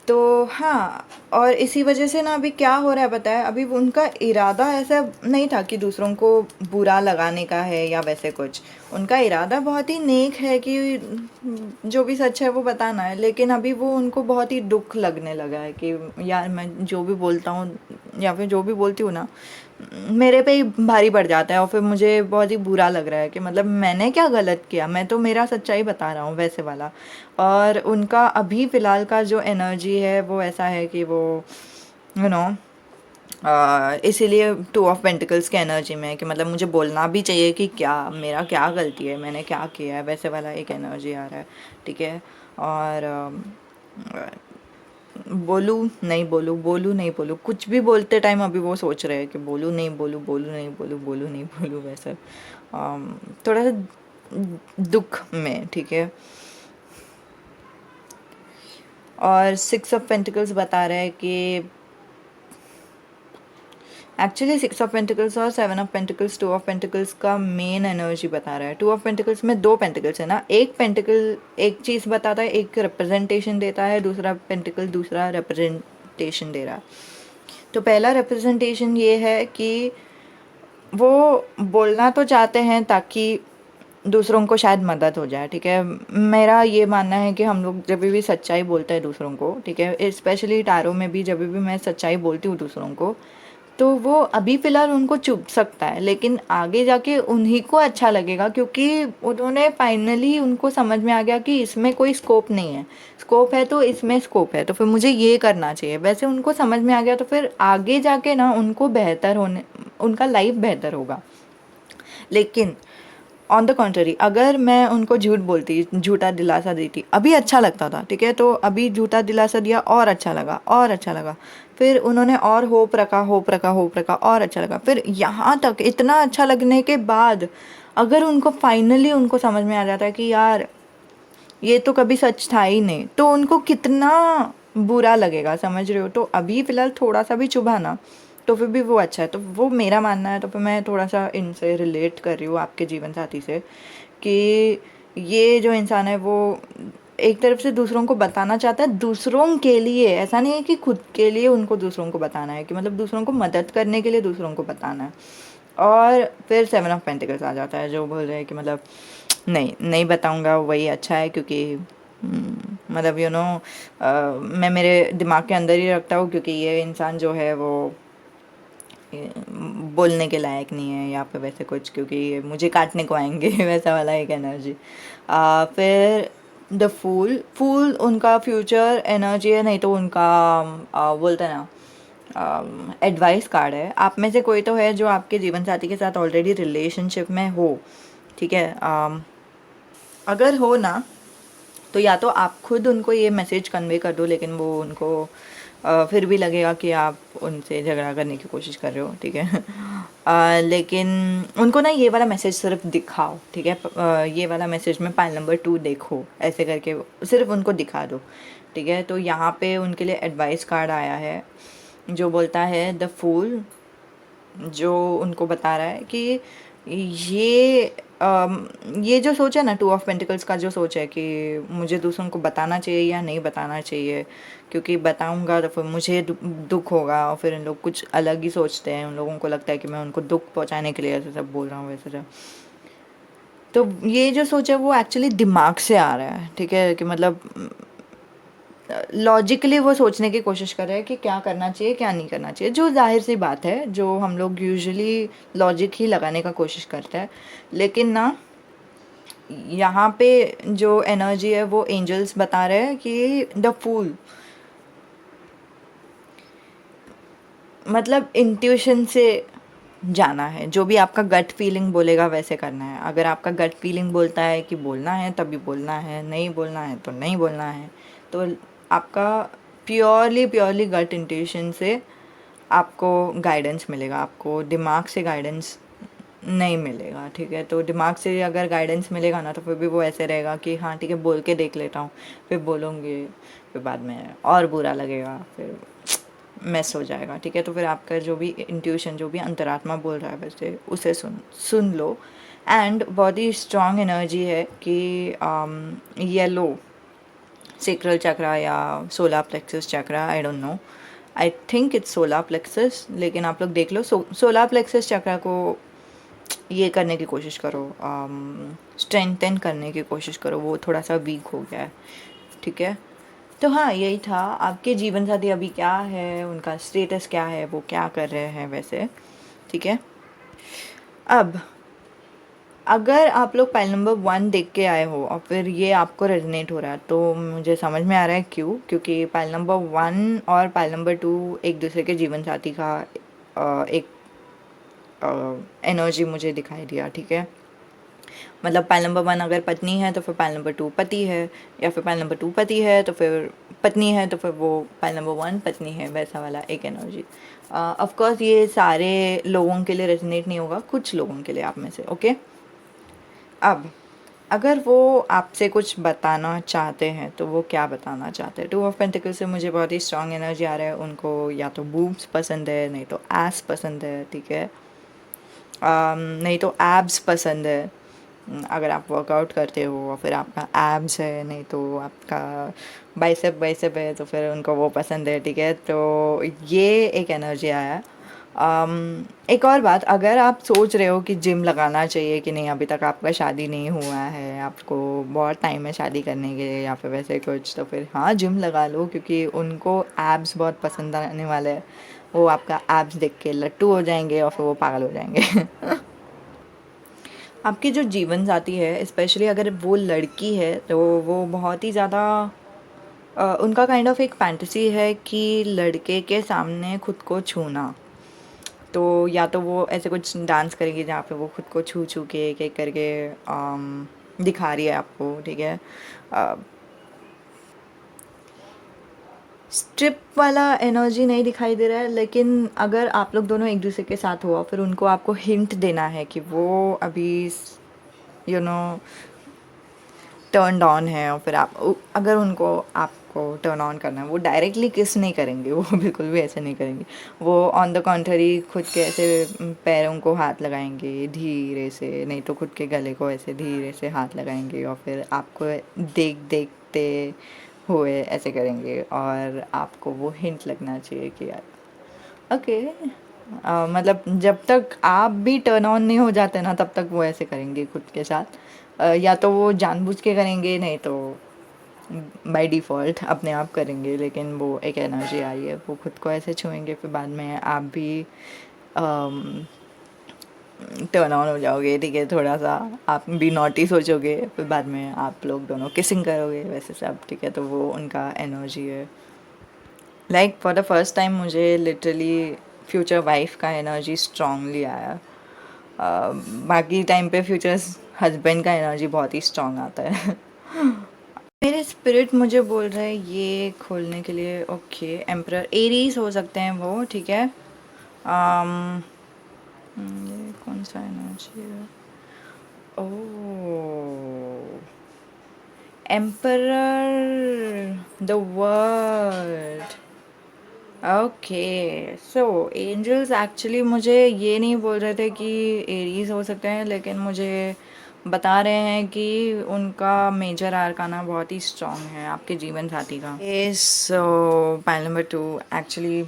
तो हाँ, और इसी वजह से ना अभी क्या हो रहा है पता है, अभी उनका इरादा ऐसा नहीं था कि दूसरों को बुरा लगाने का है या वैसे कुछ। उनका इरादा बहुत ही नेक है कि जो भी सच है वो बताना है, लेकिन अभी वो उनको बहुत ही दुख लगने लगा है कि यार मैं जो भी बोलता हूँ या फिर जो भी बोलती हूँ ना, मेरे पे ही भारी पड़ जाता है, और फिर मुझे बहुत ही बुरा लग रहा है कि मतलब मैंने क्या गलत किया, मैं तो मेरा सच्चाई बता रहा हूँ वैसे वाला। और उनका अभी फ़िलहाल का जो एनर्जी है वो ऐसा है कि वो यू नो इसीलिए टू ऑफ पेंटिकल्स के एनर्जी में है कि मतलब मुझे बोलना भी चाहिए कि क्या मेरा क्या गलती है, मैंने क्या किया है, वैसे वाला एक एनर्जी आ रहा है, ठीक है। और बोलूँ नहीं बोलूँ, बोलूँ नहीं बोलूँ, कुछ भी बोलते टाइम अभी वो सोच रहे हैं कि बोलूँ नहीं बोलूँ, बोलूँ नहीं बोलूँ, बोलूँ नहीं बोलूँ, वैसे थोड़ा सा दुख में, ठीक है। और 6 ऑफ पेंटिकल्स बता रहा है कि एक्चुअली 6 ऑफ पेंटिकल्स और 7 ऑफ पेंटिकल्स 2 ऑफ पेंटिकल्स का मेन एनर्जी बता रहा है। 2 ऑफ पेंटिकल्स में 2 पेंटिकल्स है ना, एक पेंटिकल एक चीज़ बताता है, एक रिप्रेजेंटेशन देता है, दूसरा पेंटिकल दूसरा रिप्रेजेंटेशन दे रहा है। तो पहला रिप्रेजेंटेशन ये है कि वो बोलना तो चाहते हैं ताकि दूसरों को शायद मदद हो जाए, ठीक है। मेरा ये मानना है कि हम लोग जब भी सच्चाई बोलते हैं दूसरों को, ठीक है, स्पेशली टैरो में भी जब भी मैं सच्चाई बोलती हूँ दूसरों को, तो वो अभी फ़िलहाल उनको चुभ सकता है, लेकिन आगे जाके उन्हीं को अच्छा लगेगा, क्योंकि उन्होंने फाइनली उनको समझ में आ गया कि इसमें कोई स्कोप नहीं है, स्कोप है तो इसमें स्कोप है, तो फिर मुझे ये करना चाहिए, वैसे उनको समझ में आ गया। तो फिर आगे जाके ना उनको बेहतर होने, उनका लाइफ बेहतर होगा। लेकिन ऑन द कॉन्ट्ररी अगर मैं उनको झूठ बोलती, झूठा दिलासा देती, अभी अच्छा लगता था, ठीक है, तो अभी झूठा दिलासा दिया और अच्छा लगा और अच्छा लगा, फिर उन्होंने और होप रखा होप रखा होप रखा और अच्छा लगा, फिर यहाँ तक इतना अच्छा लगने के बाद अगर उनको फाइनली उनको समझ में आ जाता है कि यार ये तो कभी सच था ही नहीं, तो उनको कितना बुरा लगेगा, समझ रहे हो। तो अभी फ़िलहाल थोड़ा सा भी चुभा ना, तो फिर भी वो अच्छा है, तो वो मेरा मानना है। तो फिर मैं थोड़ा सा इनसे रिलेट कर रही हूँ, आपके जीवन साथी से, कि ये जो इंसान है वो एक तरफ से दूसरों को बताना चाहता है, दूसरों के लिए, ऐसा नहीं है कि खुद के लिए उनको दूसरों को बताना है, कि मतलब दूसरों को मदद करने के लिए दूसरों को बताना है। और फिर 7 ऑफ पेंटिकल्स आ जाता है, जो बोल रहे हैं कि मतलब नहीं नहीं बताऊंगा, वही अच्छा है, क्योंकि मतलब मैं मेरे दिमाग के अंदर ही रखता हूँ, क्योंकि ये इंसान जो है वो बोलने के लायक नहीं है या फिर वैसे कुछ, क्योंकि ये मुझे काटने को आएंगे वैसा वाला एक एनर्जी। फिर द फूल, फूल उनका फ्यूचर एनर्जी है, नहीं तो उनका बोलते हैं ना एडवाइस कार्ड है। आप में से कोई तो है जो आपके जीवन साथी के साथ ऑलरेडी रिलेशनशिप में हो, ठीक है। अगर हो ना, तो या तो आप खुद उनको ये मैसेज कन्वे कर दो, लेकिन वो उनको फिर भी लगेगा कि आप उनसे झगड़ा करने की कोशिश कर रहे हो, ठीक है। लेकिन उनको ना ये वाला मैसेज सिर्फ दिखाओ, ठीक है। ये वाला मैसेज में पाइल नंबर 2 देखो, ऐसे करके सिर्फ उनको दिखा दो, ठीक है। तो यहाँ पे उनके लिए एडवाइस कार्ड आया है, जो बोलता है द फूल, जो उनको बता रहा है कि ये ये जो सोच है ना, 2 ऑफ पेंटिकल्स का जो सोच है कि मुझे दूसरों को बताना चाहिए या नहीं बताना चाहिए, क्योंकि बताऊंगा तो फिर मुझे दुख होगा, और फिर इन लोग कुछ अलग ही सोचते हैं, उन लोगों को लगता है कि मैं उनको दुख पहुंचाने के लिए ऐसे सब बोल रहा हूँ वैसे सब। तो ये जो सोच है वो एक्चुअली दिमाग से आ रहा है, ठीक है, कि मतलब लॉजिकली वो सोचने की कोशिश कर रहे हैं कि क्या करना चाहिए क्या नहीं करना चाहिए, जो जाहिर सी बात है, जो हम लोग यूजुअली लॉजिक ही लगाने का कोशिश करते हैं। लेकिन ना यहाँ पे जो एनर्जी है वो एंजल्स बता रहे हैं कि द फूल, मतलब इंट्यूशन से जाना है, जो भी आपका गट फीलिंग बोलेगा वैसे करना है। अगर आपका गट फीलिंग बोलता है कि बोलना है तभी बोलना है, नहीं बोलना है तो नहीं बोलना है, तो आपका प्योरली प्योरली गट इंट्यूशन से आपको गाइडेंस मिलेगा, आपको दिमाग से गाइडेंस नहीं मिलेगा, ठीक है। तो दिमाग से अगर गाइडेंस मिलेगा ना, तो फिर भी वो ऐसे रहेगा कि हाँ ठीक है, बोल के देख लेता हूँ, फिर बोलूँगी, फिर बाद में और बुरा लगेगा, फिर मिस हो जाएगा, ठीक है। तो फिर आपका जो भी इंट्यूशन, जो भी अंतरात्मा बोल रहा है वैसे उसे सुन सुन लो। एंड बहुत ही स्ट्रॉन्ग एनर्जी है कि येलो सेक्रल चक्रा या solar plexus chakra, I don't know, I think it's solar plexus, लेकिन आप लोग देख लो। सोलर प्लेक्सस चक्रा को ये करने की कोशिश करो, स्ट्रेंथन करने की कोशिश करो, वो थोड़ा सा वीक हो गया है, ठीक है। तो हाँ, यही था। आपके जीवन साथी अभी क्या है, उनका स्टेटस क्या है, वो क्या कर रहे हैं वैसे, ठीक है। अब अगर आप लोग पाइल नंबर 1 देख के आए हो और फिर ये आपको रेजोनेट हो रहा है, तो मुझे समझ में आ रहा है क्यों, क्योंकि पाइल नंबर 1 और पाइल नंबर 2 एक दूसरे के जीवन साथी का एक एनर्जी मुझे दिखाई दिया, ठीक है। मतलब पाइल नंबर 1 अगर पत्नी है तो फिर पाइल नंबर 2 पति है, या फिर पाइल नंबर 2 पति है तो फिर पत्नी है, तो फिर वो पाइल नंबर 1 पत्नी है, वैसा वाला एक एनर्जी। ऑफ कोर्स ये सारे लोगों के लिए रेजोनेट नहीं होगा, कुछ लोगों के लिए आप में से, ओके। अब अगर वो आपसे कुछ बताना चाहते हैं तो वो क्या बताना चाहते हैं? 2 ऑफ पेंटिकल से मुझे बहुत ही स्ट्रॉन्ग एनर्जी आ रहा है। उनको या तो बूब्स पसंद है, नहीं तो एस पसंद है, ठीक है। नहीं तो एब्स पसंद है, अगर आप वर्कआउट करते हो और फिर आपका एब्स है, नहीं तो आपका बाइसेप बाइसेप है तो फिर उनको वो पसंद है, ठीक है। तो ये एक एनर्जी आया है। एक और बात, अगर आप सोच रहे हो कि जिम लगाना चाहिए कि नहीं, अभी तक आपका शादी नहीं हुआ है, आपको बहुत टाइम है शादी करने के लिए या फिर वैसे कुछ, तो फिर हाँ जिम लगा लो, क्योंकि उनको एब्स बहुत पसंद आने वाले हैं। वो आपका एब्स देख के लट्टू हो जाएंगे और फिर वो पागल हो जाएंगे। आपकी जो जीवन साथी है, स्पेशली अगर वो लड़की है, तो वो बहुत ही ज़्यादा उनका काइंड ऑफ एक फैंटेसी है कि लड़के के सामने खुद को छूना। तो या तो वो ऐसे कुछ डांस करेगी जहाँ पे वो खुद को छू छू के एक एक करके दिखा रही है आपको, ठीक है। स्ट्रिप वाला एनर्जी नहीं दिखाई दे रहा है, लेकिन अगर आप लोग दोनों एक दूसरे के साथ हो, फिर उनको आपको हिंट देना है कि वो अभी यू नो टर्न ऑन है, और फिर आप अगर उनको आपको टर्न ऑन करना है, वो डायरेक्टली किस नहीं करेंगे, वो बिल्कुल भी ऐसे नहीं करेंगे। वो ऑन द कॉन्ट्ररी खुद के ऐसे पैरों को हाथ लगाएंगे धीरे से, नहीं तो खुद के गले को ऐसे धीरे से हाथ लगाएंगे, और फिर आपको देखते हुए ऐसे करेंगे, और आपको वो हिंट लगना चाहिए कि यार ओके। मतलब जब तक आप भी टर्न ऑन नहीं हो जाते ना, तब तक वो ऐसे करेंगे खुद के साथ। या तो वो जानबूझ के करेंगे, नहीं तो बाय डिफ़ॉल्ट अपने आप करेंगे, लेकिन वो एक एनर्जी आ रही है, वो खुद को ऐसे छुएंगे, फिर बाद में आप भी टर्न ऑन हो जाओगे, ठीक है। थोड़ा सा आप भी नॉटी सोचोगे, फिर बाद में आप लोग दोनों किसिंग करोगे, वैसे सब, ठीक है। तो वो उनका एनर्जी है। Like for the first time मुझे लिटरली फ्यूचर वाइफ का एनर्जी स्ट्रांगली आया। बाकी टाइम पे फ्यूचर हस्बैंड का एनर्जी बहुत ही स्ट्रांग आता है। मेरे स्पिरिट मुझे बोल रहा है ये खोलने के लिए, ओके, एम्परर एरीज हो सकते हैं वो, ठीक है। ये कौन सा एनर्जी है? Oh, emperor the word. Okay, so angels actually मुझे ये नहीं बोल रहे थे कि एरीज हो सकते हैं, लेकिन मुझे बता रहे हैं कि उनका मेजर आर्काना बहुत ही स्ट्रॉन्ग है आपके जीवन साथी का। सो पाइल नंबर 2 एक्चुअली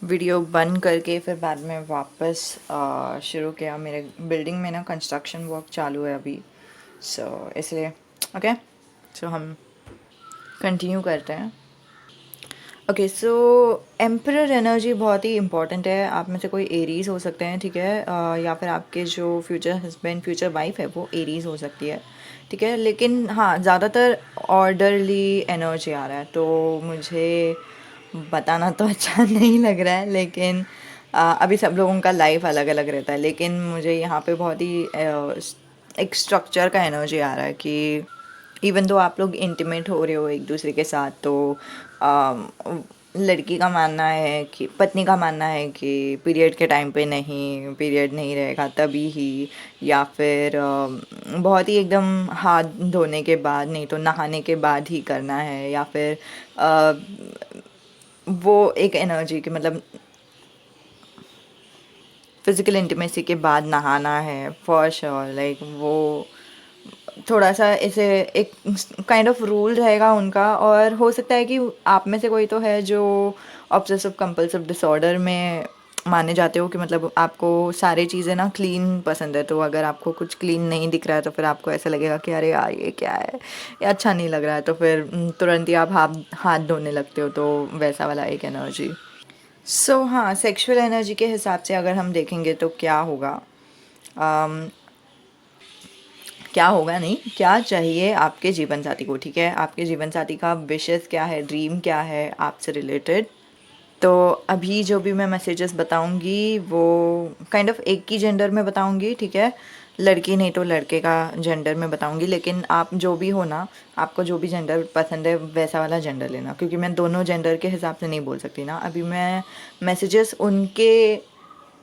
वीडियो बंद करके फिर बाद में वापस शुरू किया। मेरे बिल्डिंग में ना कंस्ट्रक्शन वर्क चालू है अभी, सो इसलिए ओके। सो हम कंटिन्यू करते हैं। ओके, सो एम्परर एनर्जी बहुत ही इंपॉर्टेंट है। आप में से कोई एरीज हो सकते हैं, ठीक है। या फिर आपके जो फ्यूचर हस्बैंड फ्यूचर वाइफ है वो एरीज हो सकती है, ठीक है। लेकिन हाँ, ज़्यादातर ऑर्डरली एनर्जी आ रहा है, तो मुझे बताना तो अच्छा नहीं लग रहा है, लेकिन अभी सब लोगों का लाइफ अलग अलग रहता है। लेकिन मुझे यहाँ पे बहुत ही एक स्ट्रक्चर का एनर्जी आ रहा है कि इवन दो आप लोग इंटीमेट हो रहे हो एक दूसरे के साथ, तो लड़की का मानना है कि पत्नी का मानना है कि पीरियड के टाइम पे नहीं, पीरियड नहीं रहेगा तभी ही, या फिर बहुत ही एकदम हाथ धोने के बाद नहीं तो नहाने के बाद ही करना है, या फिर अ, वो एक एनर्जी कि मतलब फिज़िकल इंटीमेसी के बाद नहाना है फॉर श्योर, लाइक वो थोड़ा सा ऐसे एक काइंड ऑफ रूल रहेगा उनका। और हो सकता है कि आप में से कोई तो है जो ऑब्सेसिव कंपल्सिव डिसऑर्डर में माने जाते हो कि मतलब आपको सारी चीज़ें ना क्लीन पसंद है, तो अगर आपको कुछ क्लीन नहीं दिख रहा है तो फिर आपको ऐसा लगेगा कि अरे यार ये क्या है, ये अच्छा नहीं लग रहा है, तो फिर तुरंत ही आप हाथ हाथ धोने लगते हो, तो वैसा वाला एक एनर्जी। सो हाँ, सेक्सुअल एनर्जी के हिसाब से अगर हम देखेंगे तो क्या होगा, क्या होगा नहीं, क्या चाहिए आपके जीवन साथी को, ठीक है? आपके जीवन साथी का विशेष क्या है, ड्रीम क्या है आपसे रिलेटेड। तो अभी जो भी मैं मैसेजेस बताऊंगी वो काइंड ऑफ एक ही जेंडर में बताऊंगी, ठीक है? लड़की नहीं तो लड़के का जेंडर में बताऊंगी, लेकिन आप जो भी हो ना, आपको जो भी जेंडर पसंद है वैसा वाला जेंडर लेना, क्योंकि मैं दोनों जेंडर के हिसाब से नहीं बोल सकती ना। अभी मैं मैसेजेस उनके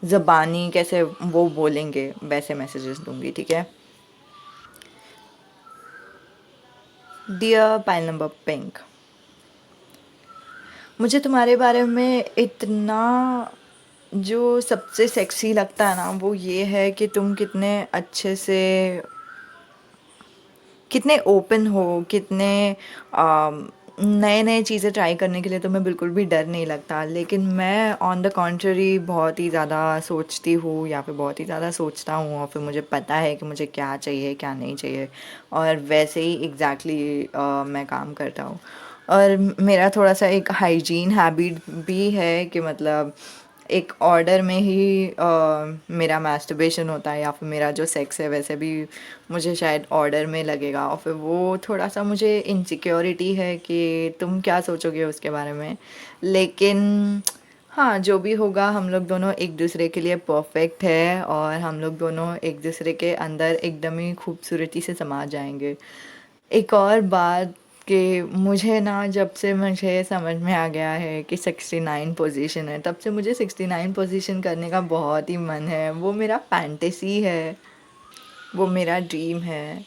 ज़बानी कैसे वो बोलेंगे वैसे मैसेजेस दूंगी, ठीक है? डियर पाइल नंबर पिंक, मुझे तुम्हारे बारे में इतना जो सबसे सेक्सी लगता है ना वो ये है कि तुम कितने अच्छे से, कितने ओपन हो, कितने नए नए चीज़ें ट्राई करने के लिए तुम्हें बिल्कुल भी डर नहीं लगता। लेकिन मैं ऑन द कॉन्ट्ररी बहुत ही ज़्यादा सोचती हूँ या फिर बहुत ही ज़्यादा सोचता हूँ, और फिर मुझे पता है कि मुझे क्या चाहिए क्या नहीं चाहिए, और वैसे ही एग्जैक्टली मैं काम करता हूँ। और मेरा थोड़ा सा एक हाइजीन हैबिट भी है कि मतलब एक ऑर्डर में ही मेरा मास्टरबेशन होता है, या फिर मेरा जो सेक्स है वैसे भी मुझे शायद ऑर्डर में लगेगा, और फिर वो थोड़ा सा मुझे इनसिक्योरिटी है कि तुम क्या सोचोगे उसके बारे में। लेकिन हाँ, जो भी होगा हम लोग दोनों एक दूसरे के लिए परफेक्ट है, और हम लोग दोनों एक दूसरे के अंदर एकदम ही खूबसूरती से समा जाएंगे। एक और बात कि मुझे ना जब से मुझे समझ में आ गया है कि 69 पोजीशन है, तब से मुझे 69 पोजीशन करने का बहुत ही मन है। वो मेरा फैंटेसी है, वो मेरा ड्रीम है।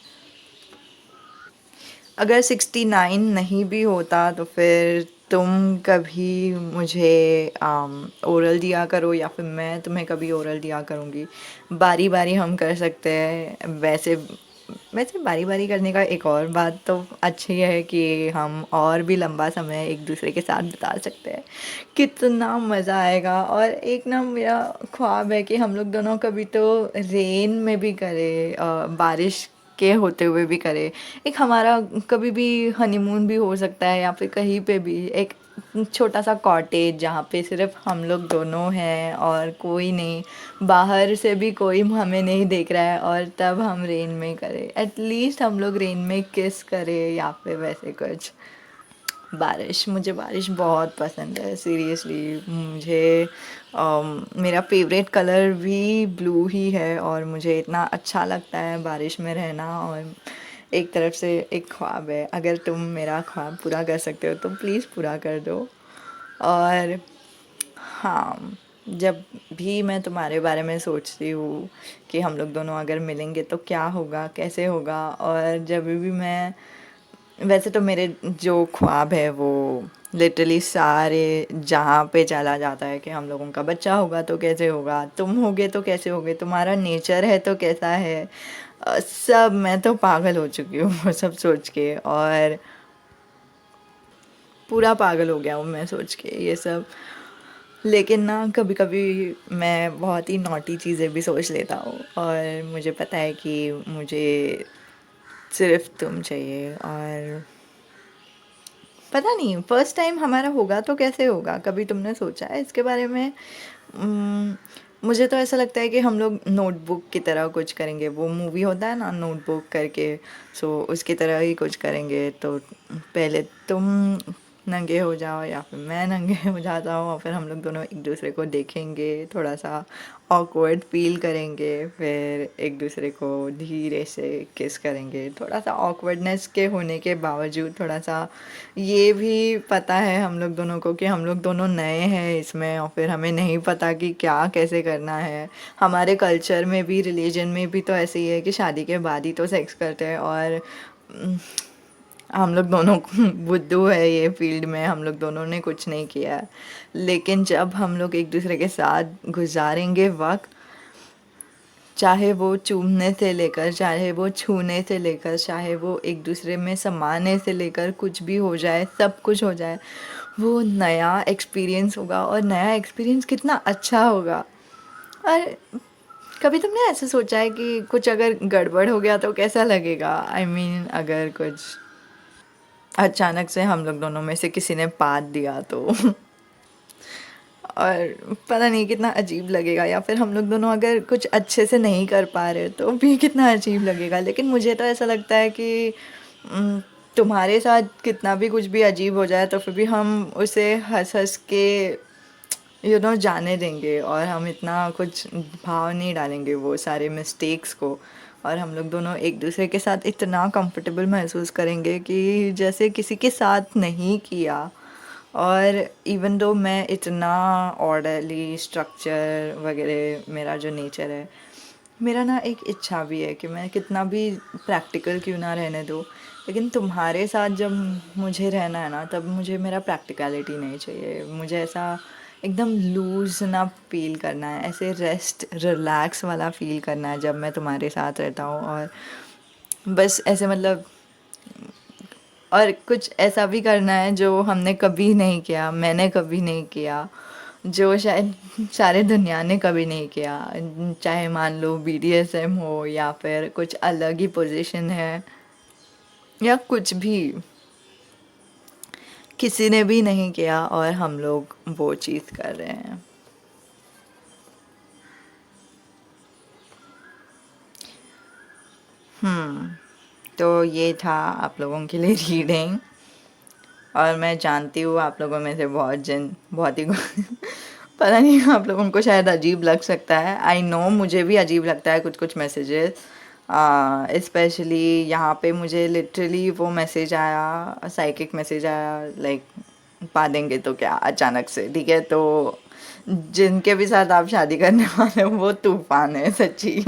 अगर 69 नहीं भी होता तो फिर तुम कभी मुझे ओरल दिया करो, या फिर मैं तुम्हें कभी ओरल दिया करूँगी। बारी बारी हम कर सकते हैं। वैसे वैसे बारी बारी करने का एक और बात तो अच्छी है कि हम और भी लंबा समय एक दूसरे के साथ बिता सकते हैं, कितना मज़ा आएगा। और एक ना मेरा ख्वाब है कि हम लोग दोनों कभी तो रेन में भी करें, बारिश के होते हुए भी करें। एक हमारा कभी भी हनीमून भी हो सकता है, या फिर कहीं पे भी एक छोटा सा कॉटेज जहाँ पे सिर्फ हम लोग दोनों हैं और कोई नहीं, बाहर से भी कोई हमें नहीं देख रहा है, और तब हम रेन में करें, एटलीस्ट हम लोग रेन में किस करें या फिर वैसे कुछ। बारिश, मुझे बारिश बहुत पसंद है सीरियसली। मुझे मेरा फेवरेट कलर भी ब्लू ही है, और मुझे इतना अच्छा लगता है बारिश में रहना। और एक तरफ से एक ख्वाब है, अगर तुम मेरा ख्वाब पूरा कर सकते हो तो प्लीज़ पूरा कर दो। और हाँ, जब भी मैं तुम्हारे बारे में सोचती हूँ कि हम लोग दोनों अगर मिलेंगे तो क्या होगा, कैसे होगा, और जब भी मैं, वैसे तो मेरे जो ख्वाब है वो लिटरली सारे जहाँ पे चला जाता है कि हम लोगों का बच्चा होगा तो कैसे होगा, तुम होगे तो कैसे होगे, तुम्हारा नेचर है तो कैसा है, सब मैं तो पागल हो चुकी हूँ वो सब सोच के, और पूरा पागल हो गया हूँ मैं सोच के ये सब। लेकिन ना कभी कभी मैं बहुत ही नॉटी चीज़ें भी सोच लेता हूँ, और मुझे पता है कि मुझे सिर्फ तुम चाहिए। और पता नहीं फर्स्ट टाइम हमारा होगा तो कैसे होगा, कभी तुमने सोचा है इसके बारे में? उम्म, मुझे तो ऐसा लगता है कि हम लोग नोटबुक की तरह कुछ करेंगे, वो मूवी होता है ना नोटबुक करके, सो उसकी तरह ही कुछ करेंगे। तो पहले तुम नंगे हो जाओ या फिर मैं नंगे हो जाता हूँ, और फिर हम लोग दोनों एक दूसरे को देखेंगे, थोड़ा सा ऑकवर्ड फील करेंगे, फिर एक दूसरे को धीरे से किस करेंगे। थोड़ा सा ऑकवर्डनेस के होने के बावजूद थोड़ा सा ये भी पता है हम लोग दोनों को कि हम लोग दोनों नए हैं इसमें, और फिर हमें नहीं पता कि क्या कैसे करना है। हमारे कल्चर में भी, रिलीजन में भी तो ऐसे ही है कि शादी के बाद ही तो सेक्स करते हैं, और हम लोग दोनों बुद्धू है ये फील्ड में, हम लोग दोनों ने कुछ नहीं किया है। लेकिन जब हम लोग एक दूसरे के साथ गुजारेंगे वक्त, चाहे वो चूमने से लेकर, चाहे वो छूने से लेकर, चाहे वो एक दूसरे में समाने से लेकर, कुछ भी हो जाए, सब कुछ हो जाए, वो नया एक्सपीरियंस होगा। और नया एक्सपीरियंस कितना अच्छा होगा। और कभी तुमने ऐसे सोचा है कि कुछ अगर गड़बड़ हो गया तो कैसा लगेगा? आई मीन अगर कुछ अचानक से हम लोग दोनों में से किसी ने पाद दिया तो और पता नहीं कितना अजीब लगेगा। या फिर हम लोग दोनों अगर कुछ अच्छे से नहीं कर पा रहे तो भी कितना अजीब लगेगा। लेकिन मुझे तो ऐसा लगता है कि तुम्हारे साथ कितना भी कुछ भी अजीब हो जाए तो फिर भी हम उसे हंस हंस के जाने देंगे, और हम इतना कुछ भाव नहीं डालेंगे वो सारे मिस्टेक्स को। और हम लोग दोनों एक दूसरे के साथ इतना कंफर्टेबल महसूस करेंगे कि जैसे किसी के साथ नहीं किया। और इवन दो मैं इतना ऑर्डरली स्ट्रक्चर वगैरह मेरा जो नेचर है, मेरा ना एक इच्छा भी है कि मैं कितना भी प्रैक्टिकल क्यों ना रहने दूँ, लेकिन तुम्हारे साथ जब मुझे रहना है ना, तब मुझे मेरा प्रैक्टिकलिटी नहीं चाहिए। मुझे ऐसा एकदम लूज़ ना फील करना है, ऐसे रेस्ट रिलैक्स वाला फील करना है जब मैं तुम्हारे साथ रहता हूँ। और बस ऐसे मतलब, और कुछ ऐसा भी करना है जो हमने कभी नहीं किया, मैंने कभी नहीं किया, जो शायद सारे दुनिया ने कभी नहीं किया। चाहे मान लो बीडीएसएम हो, या फिर कुछ अलग ही पोजीशन है, या कुछ भी किसी ने भी नहीं किया और हम लोग वो चीज़ कर रहे हैं। तो ये था आप लोगों के लिए रीडिंग। और मैं जानती हूँ आप लोगों में से बहुत ही पता नहीं, आप लोगों को शायद अजीब लग सकता है। आई नो, मुझे भी अजीब लगता है कुछ कुछ मैसेजेस। स्पेशली यहाँ पे मुझे लिटरली वो मैसेज आया, साइकिक मैसेज आया, लाइक पा देंगे तो क्या, अचानक से। ठीक है, तो जिनके भी साथ आप शादी करने वाले हो वो तूफान है सच्ची।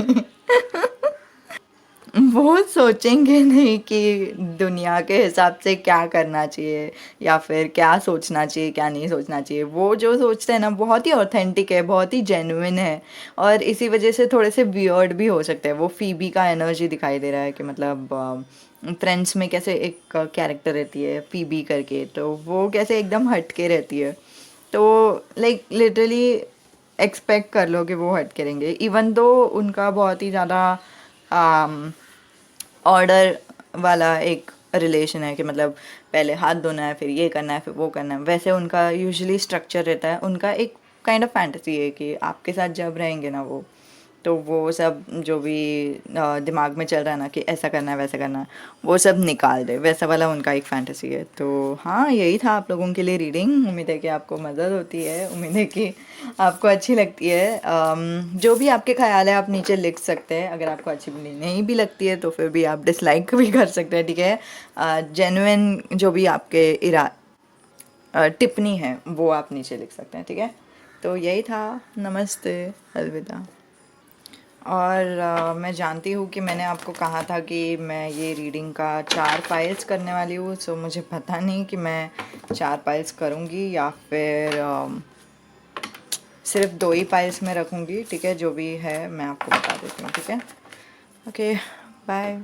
वो सोचेंगे नहीं कि दुनिया के हिसाब से क्या करना चाहिए, या फिर क्या सोचना चाहिए, क्या नहीं सोचना चाहिए। वो जो सोचते हैं ना, बहुत ही ऑथेंटिक है, बहुत ही जेन्युइन है, और इसी वजह से थोड़े से वियर्ड भी हो सकते हैं। वो फीबी का एनर्जी दिखाई दे रहा है कि मतलब फ्रेंड्स में कैसे एक कैरेक्टर रहती है फीबी करके, तो वो कैसे एकदम हट के रहती है। तो लाइक लिटरली एक्सपेक्ट कर लो कि वो हट के रहेंगे, इवन दो उनका बहुत ही ज़्यादा ऑर्डर वाला एक रिलेशन है कि मतलब पहले हाथ धोना है, फिर ये करना है, फिर वो करना है। वैसे उनका यूजुअली स्ट्रक्चर रहता है, उनका एक काइंड ऑफ फैंटेसी है कि आपके साथ जब रहेंगे ना वो, तो वो सब जो भी दिमाग में चल रहा है ना कि ऐसा करना है वैसा करना है, वो सब निकाल दे, वैसा वाला उनका एक फैंटेसी है। तो हाँ, यही था आप लोगों के लिए रीडिंग। उम्मीद है कि आपको मदद होती है, उम्मीद है कि आपको अच्छी लगती है। जो भी आपके ख्याल है आप नीचे लिख सकते हैं। अगर आपको अच्छी नहीं भी लगती है तो फिर भी आप डिसलाइक भी कर सकते हैं, ठीक है। जेन्युइन जो भी आपके टिप्पणी है वो आप नीचे लिख सकते हैं, ठीक है। तो यही था, नमस्ते, अलविदा। और मैं जानती हूँ कि मैंने आपको कहा था कि मैं ये रीडिंग का 4 फाइल्स करने वाली हूँ। सो मुझे पता नहीं कि मैं 4 फाइल्स करूँगी या फिर सिर्फ 2 ही फाइल्स में रखूँगी, ठीक है। जो भी है मैं आपको बता देती हूँ, ठीक है। Okay, bye.